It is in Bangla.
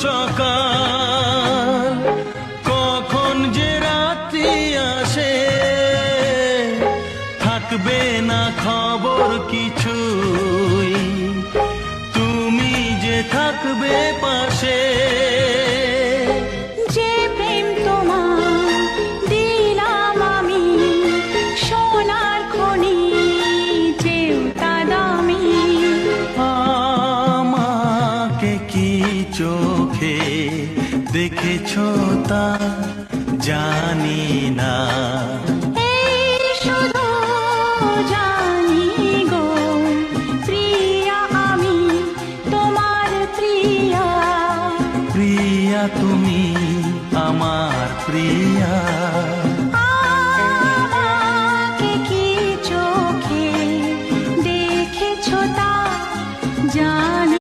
সকাল, কখন যে রাত্রি আসে, থাকবে না খবর কিছুই, তুমি যে থাকবে পাশে। যে প্রেম তোমার দিলাম আমি, সোনার খনি চেয়েও তা দামি। আমাকে কি চোখে দেখেছো তা জানি না, এই শুধু জানি গো প্রিয়া, আমি তোমার প্রিয়া। প্রিয়া তুমি আমার প্রিয়া।